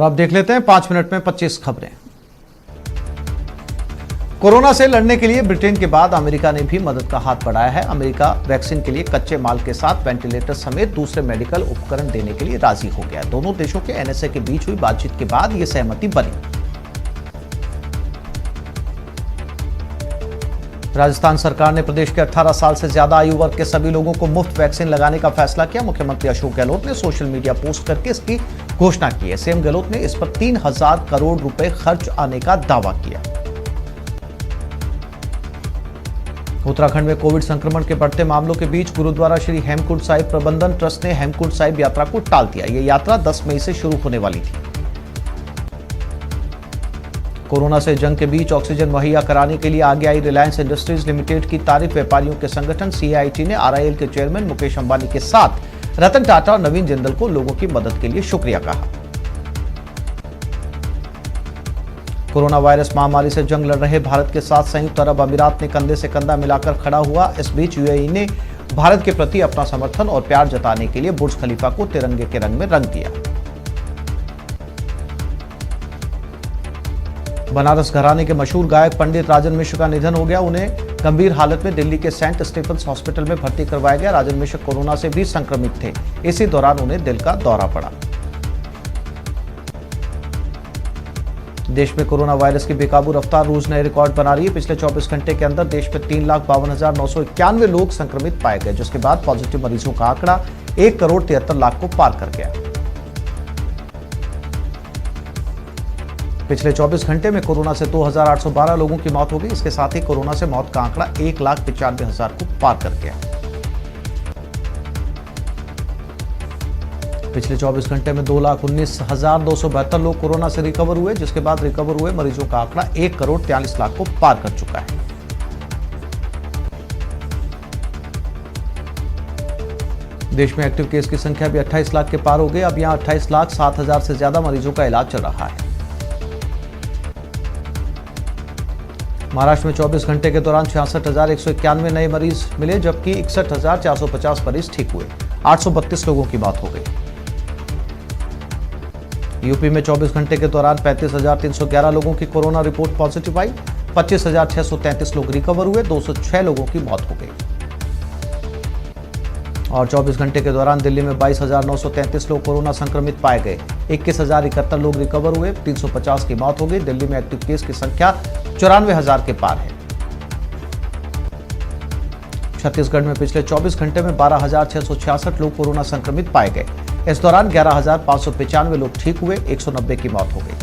अब देख लेते हैं 5 मिनट में 25 खबरें। कोरोना से लड़ने के लिए ब्रिटेन के बाद अमेरिका ने भी मदद का हाथ बढ़ाया है। अमेरिका वैक्सीन के लिए कच्चे माल के साथ वेंटिलेटर समेत दूसरे मेडिकल उपकरण देने के लिए राजी हो गया। दोनों देशों के एनएसए के बीच हुई बातचीत के बाद यह सहमति बनी। राजस्थान सरकार ने प्रदेश के 18 साल से ज्यादा आयु वर्ग के सभी लोगों को मुफ्त वैक्सीन लगाने का फैसला किया। मुख्यमंत्री अशोक गहलोत ने सोशल मीडिया पोस्ट करके इसकी घोषणा की है। सीएम गहलोत ने इस पर 3000 करोड़ रुपए खर्च आने का दावा किया। उत्तराखंड में कोविड संक्रमण के बढ़ते मामलों के बीच गुरुद्वारा श्री हेमकुंड साहिब प्रबंधन ट्रस्ट ने हेमकुंड साहिब यात्रा को टाल दिया। यह यात्रा 10 मई से शुरू होने वाली थी। कोरोना से जंग के बीच ऑक्सीजन मुहैया कराने के लिए आगे आई रिलायंस इंडस्ट्रीज लिमिटेड की तारीफ व्यापारियों के संगठन सीआईटी ने आरआईएल के चेयरमैन मुकेश अंबानी के साथ रतन टाटा और नवीन जिंदल को लोगों की मदद के लिए शुक्रिया कहा। कोरोना वायरस महामारी से जंग लड़ रहे भारत के साथ संयुक्त अरब अमीरात ने कंधे से कंधा मिलाकर खड़ा हुआ। इस बीच यूएई ने भारत के प्रति अपना समर्थन और प्यार जताने के लिए बुर्ज खलीफा को तिरंगे के रंग में रंग दिया। बनारस घराने के मशहूर गायक पंडित राजन मिश्र का निधन हो गया। उन्हें गंभीर हालत में दिल्ली के सेंट स्टीफेंस हॉस्पिटल में भर्ती करवाया गया। राजन मिश्र कोरोना से भी संक्रमित थे। इसी दौरान उन्हें दिल का दौरा पड़ा। देश में कोरोना वायरस की बेकाबू रफ्तार रोज नए रिकॉर्ड बना रही है। पिछले 24 घंटे के अंदर देश में 3,52,991 लोग संक्रमित पाए गए, जिसके बाद पॉजिटिव मरीजों का आंकड़ा 1,73,00,000 को पार कर गया। पिछले 24 घंटे में कोरोना से 2,812 लोगों की मौत हो गई। इसके साथ ही कोरोना से मौत का आंकड़ा 1,95,000 को पार कर गया। पिछले 24 घंटे में 2,19,272 लोग कोरोना से रिकवर हुए, जिसके बाद रिकवर हुए मरीजों का आंकड़ा 1,43,00,000 को पार कर चुका है। देश में एक्टिव केस की संख्या भी 28 लाख के पार हो गई। अब यहां 28,07,000 से ज्यादा मरीजों का इलाज चल रहा है। महाराष्ट्र में 24 घंटे के दौरान 66,191 नए मरीज मिले, जबकि 61,450 मरीज ठीक हुए। 832 लोगों की मौत हो गई। यूपी में 24 घंटे के दौरान 35,311 लोगों की कोरोना रिपोर्ट पॉजिटिव आई। 25,633 लोग रिकवर हुए। 206 लोगों की मौत हो गई। और 24 घंटे के दौरान दिल्ली में 22,933 लोग कोरोना संक्रमित पाए गए। 21,071 लोग रिकवर हुए। 350 की मौत हो गई। दिल्ली में एक्टिव केस की संख्या 94,000 के पार है। छत्तीसगढ़ में पिछले 24 घंटे में 12,666 लोग कोरोना संक्रमित पाए गए। इस दौरान 11,595 लोग ठीक हुए। 190 की मौत हो गई।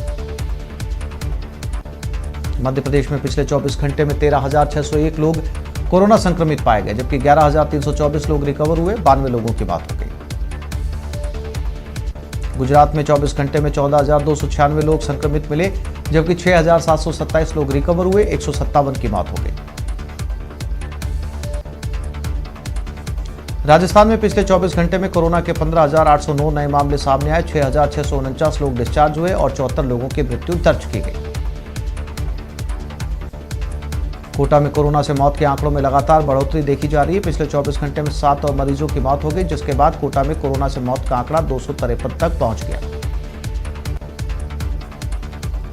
मध्य प्रदेश में पिछले 24 घंटे में 13,601 लोग कोरोना संक्रमित पाए गए, जबकि 11,324 लोग रिकवर हुए। 92 लोगों की मौत हो गई। गुजरात में 24 घंटे में 14,296 लोग संक्रमित मिले, जबकि 6,727 लोग रिकवर हुए। 157 की मौत हो गई। राजस्थान में पिछले 24 घंटे में कोरोना के 15,809 नए मामले सामने आए। 6,649 लोग डिस्चार्ज हुए और 74 लोगों की मृत्यु दर्ज की गई। कोटा में कोरोना से मौत के आंकड़ों में लगातार बढ़ोतरी देखी जा रही है। पिछले 24 घंटे में 7 और मरीजों की मौत हो गई, जिसके बाद कोटा में कोरोना से मौत का आंकड़ा 253 तक पहुंच गया।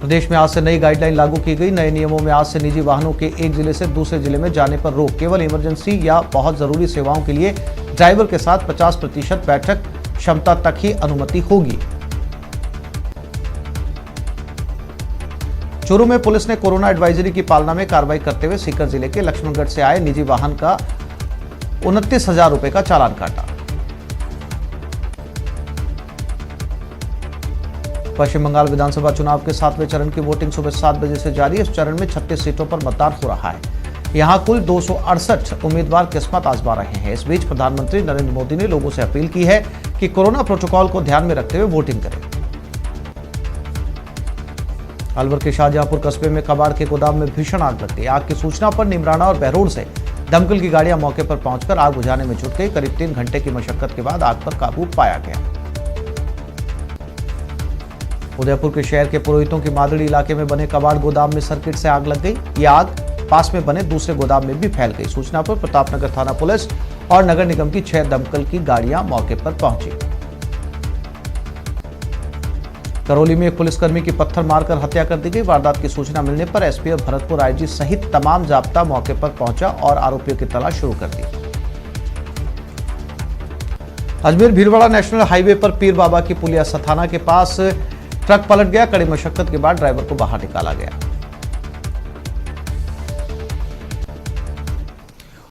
प्रदेश में आज से नई गाइडलाइन लागू की गई। नए नियमों में आज से निजी वाहनों के एक जिले से दूसरे जिले में जाने पर रोक। केवल इमरजेंसी या बहुत जरूरी सेवाओं के लिए ड्राइवर के साथ 50% बैठक क्षमता तक ही अनुमति होगी। चूरू में पुलिस ने कोरोना एडवाइजरी की पालना में कार्रवाई करते हुए सीकर जिले के लक्ष्मणगढ़ से आए निजी वाहन का 29,000 रुपए का चालान काटा। पश्चिम बंगाल विधानसभा चुनाव के 7वें चरण की वोटिंग सुबह 7 बजे से जारी है। इस चरण में 36 सीटों पर मतदान हो रहा है। यहां कुल 268 उम्मीदवार किस्मत आजमा रहे हैं। इस बीच प्रधानमंत्री नरेंद्र मोदी ने लोगों से अपील की है कि कोरोना प्रोटोकॉल को ध्यान में रखते हुए वोटिंग करें। अलवर के शाहजहांपुर कस्बे में कबाड़ के गोदाम में भीषण आग लग गई। आग की सूचना पर निमराना और बहरोड से दमकल की गाड़ियां मौके पर पहुंचकर आग बुझाने में जुट गई। करीब 3 घंटे की मशक्कत के बाद आग पर काबू पाया गया। उदयपुर के शहर के पुरोहितों की मादड़ी इलाके में बने कबाड़ गोदाम में सर्किट से आग लग गई। ये आग पास में बने दूसरे गोदाम में भी फैल गई। सूचना पर प्रतापनगर थाना पुलिस और नगर निगम की 6 दमकल की गाड़ियां मौके पर पहुंची। करौली में एक पुलिसकर्मी की पत्थर मारकर हत्या कर दी गई। वारदात की सूचना मिलने पर एसपीएफ भरतपुर आईजी सहित तमाम जाब्ता मौके पर पहुंचा और आरोपियों की तलाश शुरू कर दी। अजमेर भीलवाड़ा नेशनल हाईवे पर पीर बाबा की पुलिया सथाना के पास ट्रक पलट गया। कड़ी मशक्कत के बाद ड्राइवर को बाहर निकाला गया।